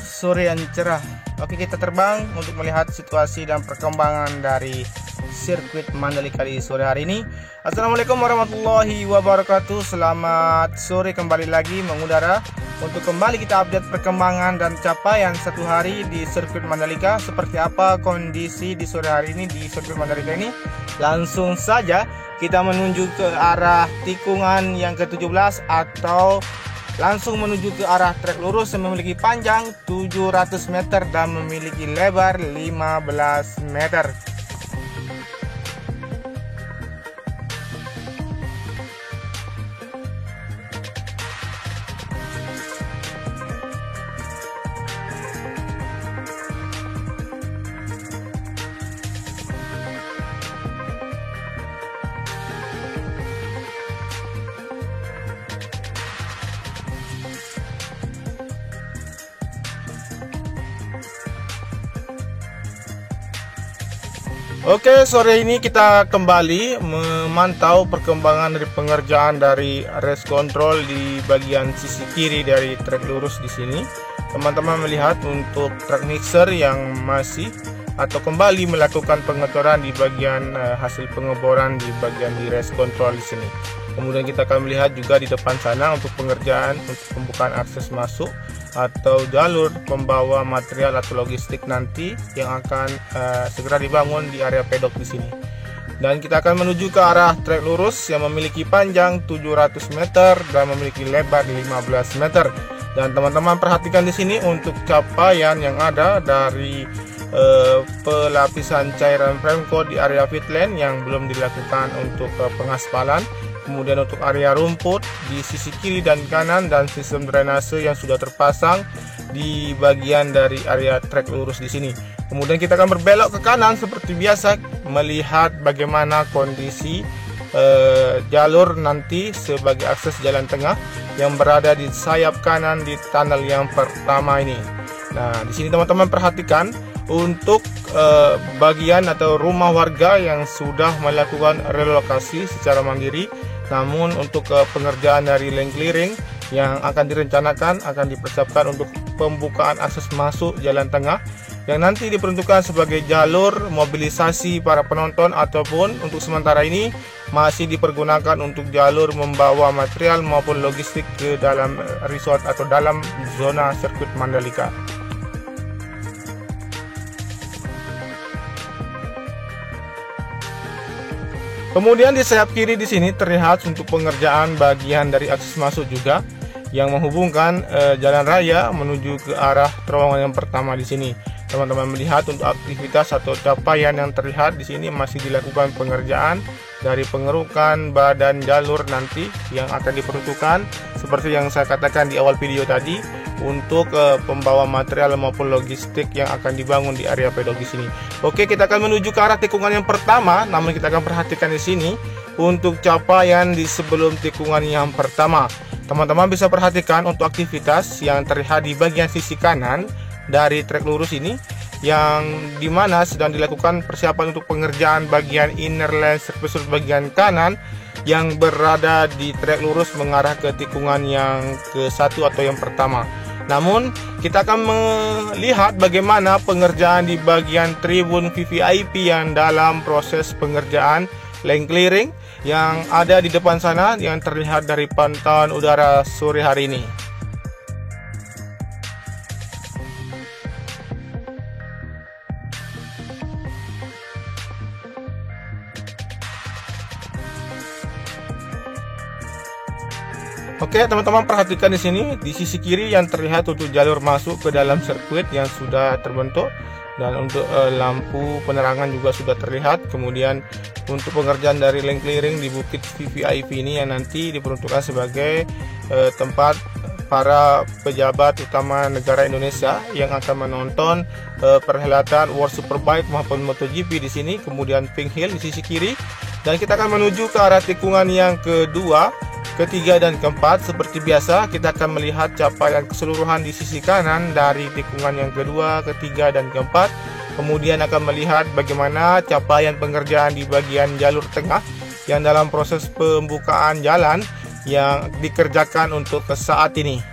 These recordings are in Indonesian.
Sore yang cerah. Oke, kita terbang untuk melihat situasi dan perkembangan dari sirkuit Mandalika di sore hari ini. Assalamualaikum warahmatullahi wabarakatuh. Selamat sore, kembali lagi mengudara untuk kembali kita update perkembangan dan capaian satu hari di sirkuit Mandalika. Seperti apa kondisi di sore hari ini di sirkuit Mandalika ini? Langsung saja kita menuju ke arah tikungan yang ke-17 atau langsung menuju ke arah trek lurus yang memiliki panjang 700 meter dan memiliki lebar 15 meter. Oke, sore ini kita kembali memantau perkembangan dari pengerjaan dari race control di bagian sisi kiri dari trek lurus di sini. Teman-teman melihat untuk track mixer yang masih atau kembali melakukan pengeboran di bagian hasil pengeboran di bagian di race control di sini. Kemudian kita akan melihat juga di depan sana untuk pengerjaan untuk pembukaan akses masuk atau jalur pembawa material atau logistik nanti yang akan segera dibangun di area pedok di sini. Dan kita akan menuju ke arah trek lurus yang memiliki panjang 700 meter dan memiliki lebar 15 meter. Dan teman-teman perhatikan di sini untuk capaian yang ada dari pelapisan cairan Premco di area pitland yang belum dilakukan untuk pengaspalan. Kemudian untuk area rumput di sisi kiri dan kanan dan sistem drainase yang sudah terpasang di bagian dari area trek lurus di sini. Kemudian kita akan berbelok ke kanan seperti biasa melihat bagaimana kondisi jalur nanti sebagai akses jalan tengah yang berada di sayap kanan di tunnel yang pertama ini. Nah, di sini teman-teman perhatikan untuk bagian atau rumah warga yang sudah melakukan relokasi secara mandiri. Namun untuk pengerjaan dari lane clearing yang akan direncanakan akan dipersiapkan untuk pembukaan akses masuk jalan tengah yang nanti diperuntukkan sebagai jalur mobilisasi para penonton ataupun untuk sementara ini masih dipergunakan untuk jalur membawa material maupun logistik ke dalam resort atau dalam zona sirkuit Mandalika. Kemudian di sayap kiri di sini terlihat untuk pengerjaan bagian dari akses masuk juga yang menghubungkan jalan raya menuju ke arah terowongan yang pertama di sini. Teman-teman melihat untuk aktivitas atau capaian yang terlihat di sini masih dilakukan pengerjaan dari pengerukan badan jalur nanti yang akan diperuntukkan seperti yang saya katakan di awal video tadi untuk pembawa material maupun logistik yang akan dibangun di area pedok di sini. Oke, kita akan menuju ke arah tikungan yang pertama, namun kita akan perhatikan di sini untuk capaian di sebelum tikungan yang pertama. Teman-teman bisa perhatikan untuk aktivitas yang terlihat di bagian sisi kanan dari trek lurus ini yang dimana sedang dilakukan persiapan untuk pengerjaan bagian inner lane surface bagian kanan yang berada di trek lurus mengarah ke tikungan yang ke-1 atau yang pertama. Namun kita akan melihat bagaimana pengerjaan di bagian tribun VVIP yang dalam proses pengerjaan lane clearing yang ada di depan sana yang terlihat dari pantauan udara sore hari ini. Oke, teman-teman perhatikan di sini di sisi kiri yang terlihat untuk jalur masuk ke dalam sirkuit yang sudah terbentuk dan untuk lampu penerangan juga sudah terlihat. Kemudian untuk pengerjaan dari lane clearing di bukit VVIP ini yang nanti diperuntukkan sebagai tempat para pejabat utama negara Indonesia yang akan menonton perhelatan World Superbike maupun MotoGP di sini. Kemudian Pink Hill di sisi kiri dan kita akan menuju ke arah tikungan yang kedua, ketiga dan keempat. Seperti biasa kita akan melihat capaian keseluruhan di sisi kanan dari tikungan yang kedua, ketiga dan keempat. Kemudian akan melihat bagaimana capaian pengerjaan di bagian jalur tengah yang dalam proses pembukaan jalan yang dikerjakan untuk saat ini.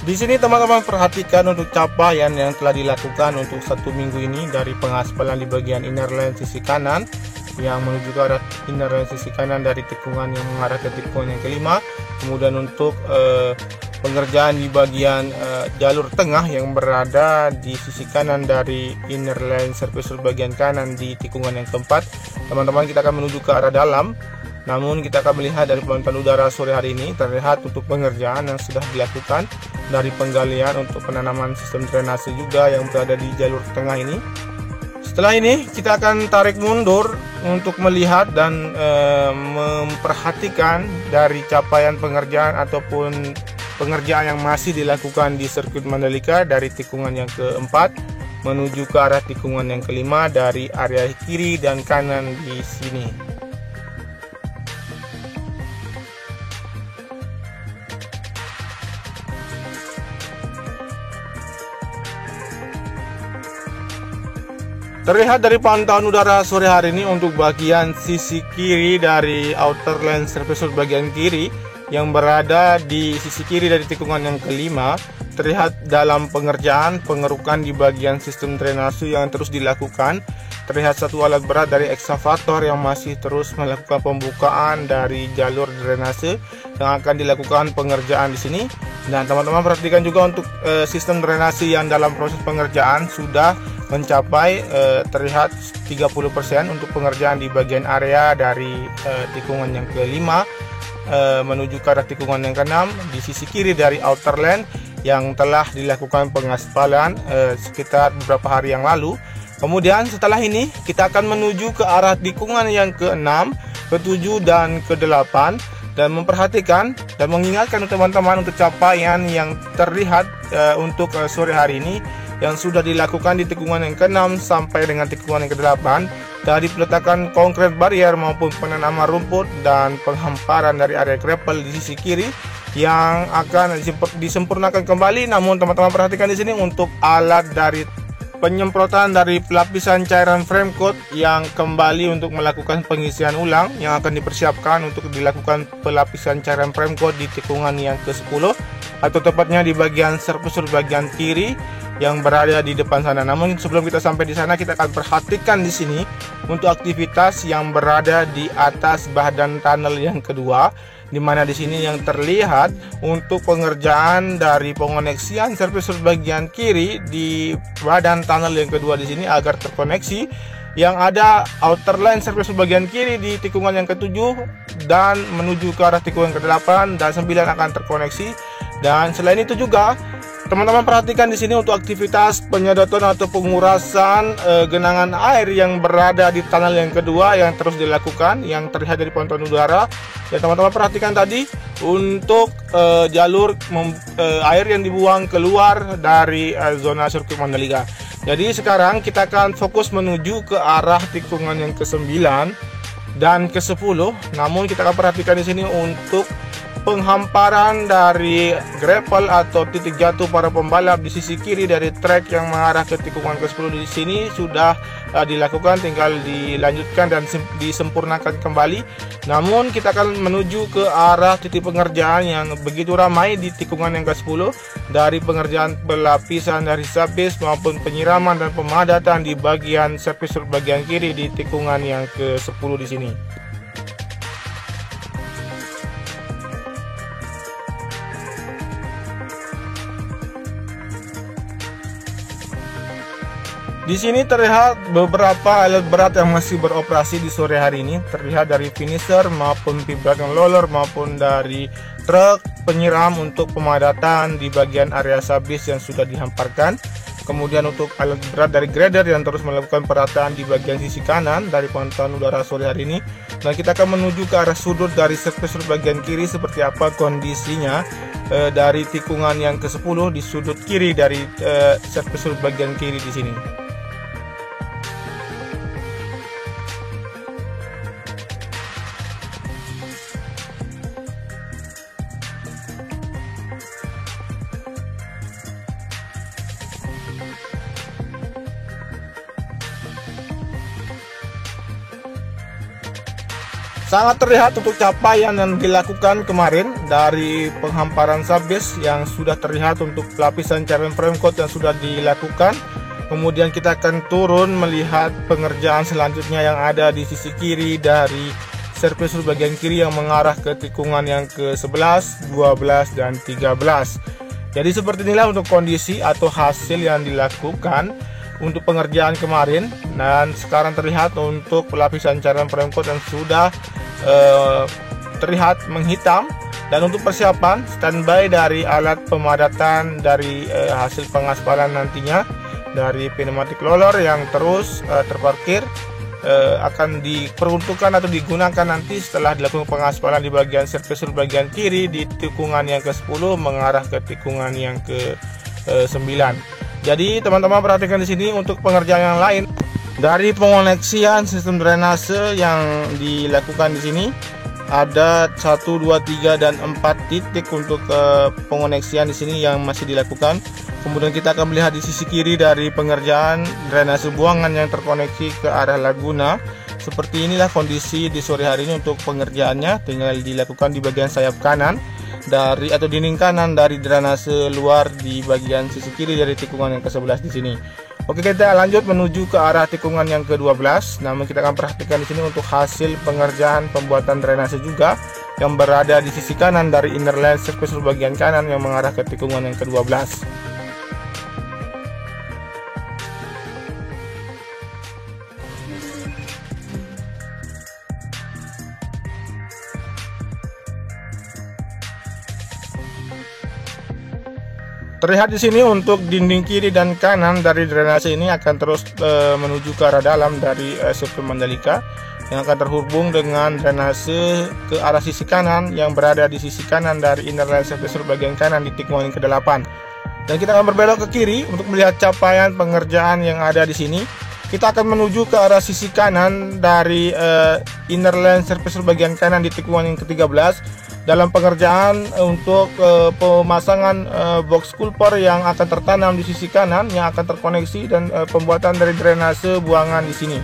Di sini teman-teman perhatikan untuk capaian yang telah dilakukan untuk 1 minggu ini dari pengaspalan di bagian inner line sisi kanan yang menuju ke arah inner line sisi kanan dari tikungan yang mengarah ke tikungan yang kelima. Kemudian untuk pengerjaan di bagian jalur tengah yang berada di sisi kanan dari inner line surface bagian kanan di tikungan yang keempat. Teman-teman, kita akan menuju ke arah dalam. Namun kita akan melihat dari pantauan udara sore hari ini terlihat untuk pengerjaan yang sudah dilakukan dari penggalian untuk penanaman sistem drainase juga yang berada di jalur tengah ini. Setelah ini kita akan tarik mundur untuk melihat dan memperhatikan dari capaian pengerjaan ataupun pengerjaan yang masih dilakukan di sirkuit Mandalika dari tikungan yang keempat menuju ke arah tikungan yang kelima dari area kiri dan kanan di sini. Terlihat dari pantauan udara sore hari ini untuk bagian sisi kiri dari outer line surface bagian kiri yang berada di sisi kiri dari tikungan yang kelima, terlihat dalam pengerjaan pengerukan di bagian sistem drainase yang terus dilakukan. Terlihat satu alat berat dari ekskavator yang masih terus melakukan pembukaan dari jalur drainase yang akan dilakukan pengerjaan di sini. Dan teman-teman perhatikan juga untuk sistem drainase yang dalam proses pengerjaan sudah mencapai terlihat 30% untuk pengerjaan di bagian area dari tikungan yang kelima menuju ke arah tikungan yang keenam di sisi kiri dari outer lane yang telah dilakukan pengaspalan sekitar beberapa hari yang lalu. Kemudian setelah ini kita akan menuju ke arah tikungan yang ke-6, ke-7 dan ke-8 dan memperhatikan dan mengingatkan teman-teman untuk capaian yang terlihat untuk sore hari ini yang sudah dilakukan di tikungan yang ke-6 sampai dengan tikungan yang ke-8 dari peletakan konkret barrier maupun penanaman rumput dan penghamparan dari area gravel di sisi kiri yang akan disempurnakan kembali. Namun teman-teman perhatikan di sini untuk alat dari penyemprotan dari pelapisan cairan frame coat yang kembali untuk melakukan pengisian ulang yang akan dipersiapkan untuk dilakukan pelapisan cairan frame coat di tikungan yang ke-10 atau tepatnya di bagian surface bagian kiri yang berada di depan sana. Namun sebelum kita sampai di sana, kita akan perhatikan di sini untuk aktivitas yang berada di atas badan tunnel yang kedua, di mana di sini yang terlihat untuk pengerjaan dari pengoneksian surface bagian kiri di badan tunnel yang kedua di sini agar terkoneksi yang ada outer line surface bagian kiri di tikungan yang ke-7 dan menuju ke arah tikungan ke-8 dan 9 akan terkoneksi. Dan selain itu juga teman-teman perhatikan di sini untuk aktivitas penyedotan atau pengurasan genangan air yang berada di tunnel yang kedua yang terus dilakukan yang terlihat dari pantauan udara. Dan teman-teman perhatikan tadi untuk jalur air yang dibuang keluar dari zona sirkuit Mandalika. Jadi sekarang kita akan fokus menuju ke arah tikungan yang ke-9 dan ke-10. Namun kita akan perhatikan di sini untuk penghamparan dari gravel atau titik jatuh para pembalap di sisi kiri dari trek yang mengarah ke tikungan ke-10 di sini sudah dilakukan, tinggal dilanjutkan dan disempurnakan kembali. Namun kita akan menuju ke arah titik pengerjaan yang begitu ramai di tikungan yang ke-10 dari pengerjaan pelapisan dari subbase maupun penyiraman dan pemadatan di bagian surface bagian kiri di tikungan yang ke-10 di sini. Di sini terlihat beberapa alat berat yang masih beroperasi di sore hari ini, terlihat dari finisher maupun vibrating roller maupun dari truk penyiram untuk pemadatan di bagian area subbase yang sudah dihamparkan. Kemudian untuk alat berat dari grader yang terus melakukan perataan di bagian sisi kanan dari pantauan udara sore hari ini. Nah, kita akan menuju ke arah sudut dari surface bagian kiri seperti apa kondisinya dari tikungan yang ke-10 di sudut kiri dari surface bagian kiri di sini. Sangat terlihat untuk capaian yang dilakukan kemarin dari penghamparan subbase yang sudah terlihat untuk lapisan carbon frame coat yang sudah dilakukan. Kemudian kita akan turun melihat pengerjaan selanjutnya yang ada di sisi kiri dari surface bagian kiri yang mengarah ke tikungan yang ke-11, 12, dan 13. Jadi seperti inilah untuk kondisi atau hasil yang dilakukan untuk pengerjaan kemarin, dan sekarang terlihat untuk lapisan carbon frame coat yang sudah terlihat menghitam. Dan untuk persiapan standby dari alat pemadatan dari hasil pengaspalan nantinya dari pneumatic roller yang terus terparkir akan diperuntukkan atau digunakan nanti setelah dilakukan pengaspalan di bagian surface bagian kiri di tikungan yang ke-10 mengarah ke tikungan yang ke-9. Jadi teman-teman perhatikan di sini untuk pengerjaan yang lain dari pengoneksian sistem drainase yang dilakukan di sini. Ada 1, 2, 3, dan 4 titik untuk pengoneksian di sini yang masih dilakukan. Kemudian kita akan melihat di sisi kiri dari pengerjaan drainase buangan yang terkoneksi ke arah Laguna. Seperti inilah kondisi di sore hari ini untuk pengerjaannya, tinggal dilakukan di bagian sayap kanan dari atau dinding kanan dari drainase luar di bagian sisi kiri dari tikungan yang ke-11 di sini. Oke, kita lanjut menuju ke arah tikungan yang ke-12. Namun kita akan perhatikan di sini untuk hasil pengerjaan pembuatan drainase juga yang berada di sisi kanan dari inner line surface bagian kanan yang mengarah ke tikungan yang ke-12. Terlihat di sini untuk dinding kiri dan kanan dari drainase ini akan terus menuju ke arah dalam dari sirkuit Mandalika yang akan terhubung dengan drainase ke arah sisi kanan yang berada di sisi kanan dari inner line surface bagian kanan di tikungan yang ke-8. Dan kita akan berbelok ke kiri untuk melihat capaian pengerjaan yang ada di sini. Kita akan menuju ke arah sisi kanan dari inner line surface bagian kanan di tikungan yang ke-13. Dalam pengerjaan untuk pemasangan box culper yang akan tertanam di sisi kanan yang akan terkoneksi dan pembuatan dari drainase buangan di sini.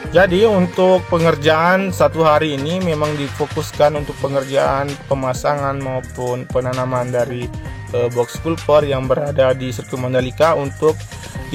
Jadi untuk pengerjaan satu hari ini memang difokuskan untuk pengerjaan pemasangan maupun penanaman dari box culper yang berada di sirkuit Mandalika untuk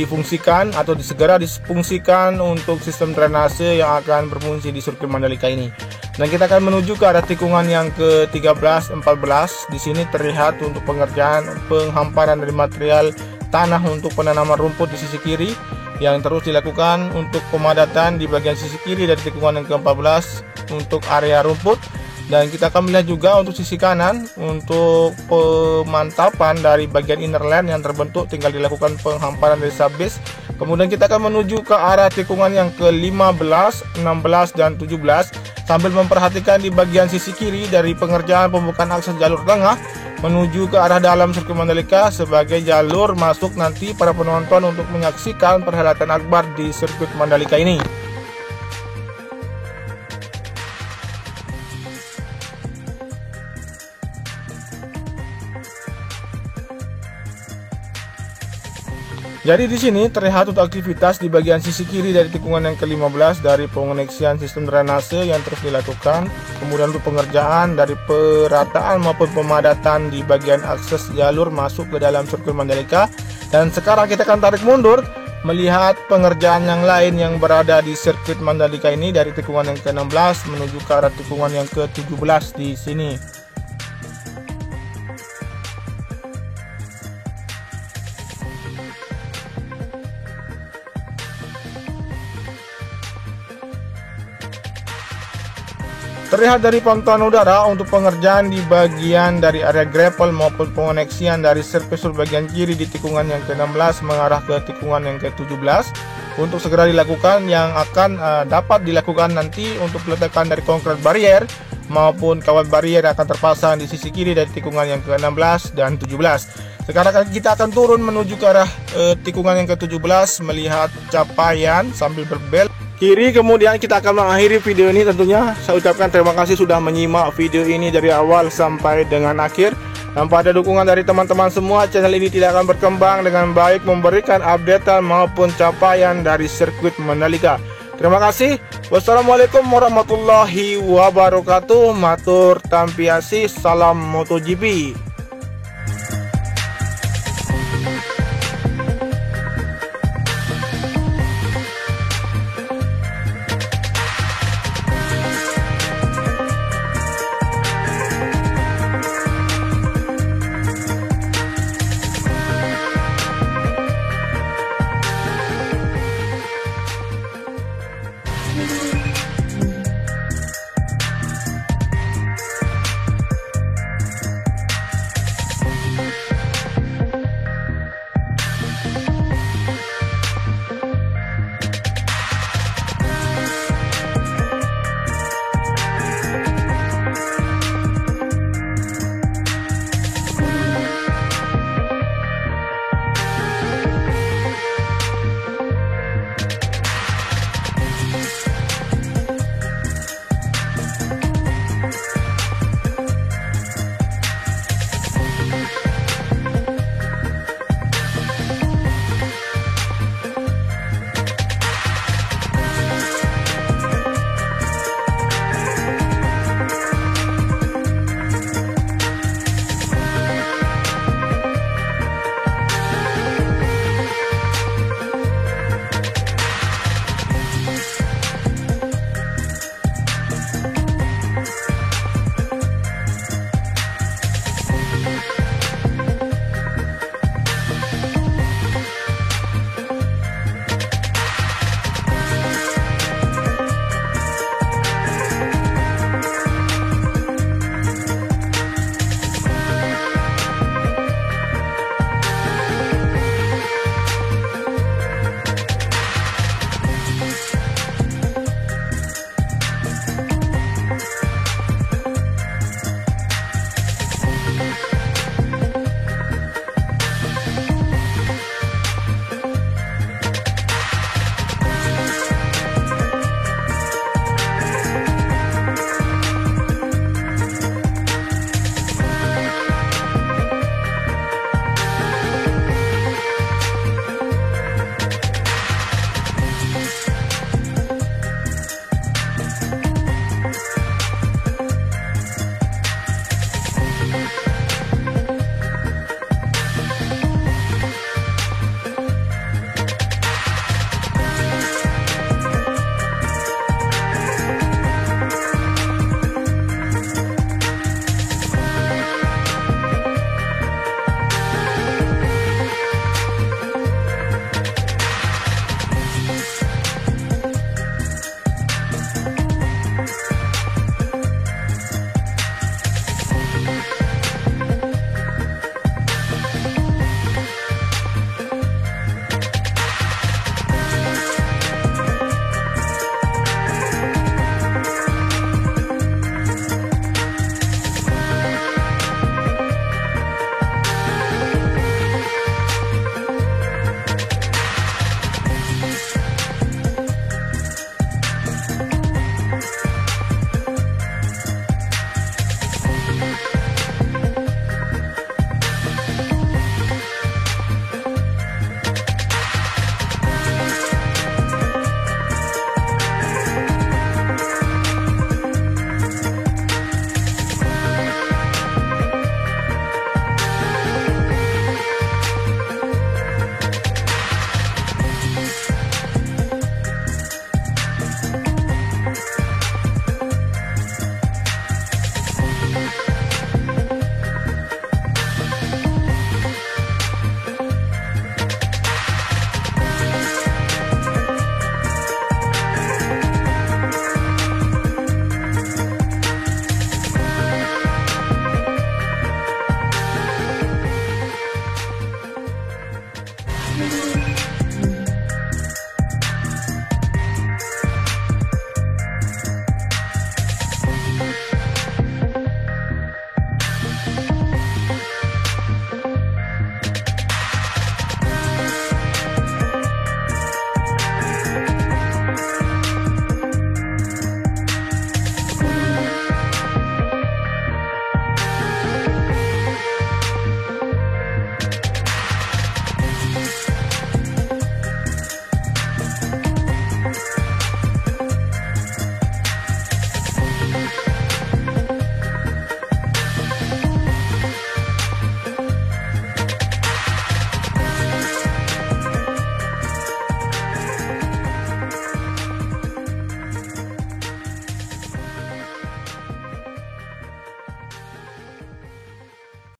difungsikan atau segera difungsikan untuk sistem drainase yang akan berfungsi di sirkuit Mandalika ini. Dan kita akan menuju ke arah tikungan yang ke-13, 14. Di sini terlihat untuk pengerjaan penghamparan dari material tanah untuk penanaman rumput di sisi kiri yang terus dilakukan untuk pemadatan di bagian sisi kiri dari tikungan yang ke-14 untuk area rumput. Dan kita akan melihat juga untuk sisi kanan untuk pemantapan dari bagian inner line yang terbentuk, tinggal dilakukan penghamparan dari subbase. Kemudian kita akan menuju ke arah tikungan yang ke-15, 16, dan 17 sambil memperhatikan di bagian sisi kiri dari pengerjaan pembukaan akses jalur tengah menuju ke arah dalam sirkuit Mandalika sebagai jalur masuk nanti para penonton untuk menyaksikan perhelatan akbar di sirkuit Mandalika ini. Jadi di sini terlihat untuk aktivitas di bagian sisi kiri dari tikungan yang ke-15 dari pengoneksian sistem drainase yang terus dilakukan. Kemudian untuk pengerjaan dari perataan maupun pemadatan di bagian akses jalur masuk ke dalam sirkuit Mandalika. Dan sekarang kita akan tarik mundur melihat pengerjaan yang lain yang berada di sirkuit Mandalika ini dari tikungan yang ke-16 menuju ke arah tikungan yang ke-17 di sini. Terlihat dari pantauan udara untuk pengerjaan di bagian dari area gravel maupun pengoneksian dari surface bagian kiri di tikungan yang ke-16 mengarah ke tikungan yang ke-17 untuk segera dilakukan, yang akan dapat dilakukan nanti untuk peletakan dari konkret barrier maupun kawat barrier akan terpasang di sisi kiri dari tikungan yang ke-16 dan 17. Sekarang kita akan turun menuju ke arah tikungan yang ke-17 melihat capaian sambil berbelok kiri. Kemudian kita akan mengakhiri video ini. Tentunya saya ucapkan terima kasih sudah menyimak video ini dari awal sampai dengan akhir. Tanpa ada dukungan dari teman-teman semua, channel ini tidak akan berkembang dengan baik, memberikan updatean maupun capaian dari sirkuit Mandalika. Terima kasih. Wassalamualaikum warahmatullahi wabarakatuh. Matur tampiasi, salam MotoGP.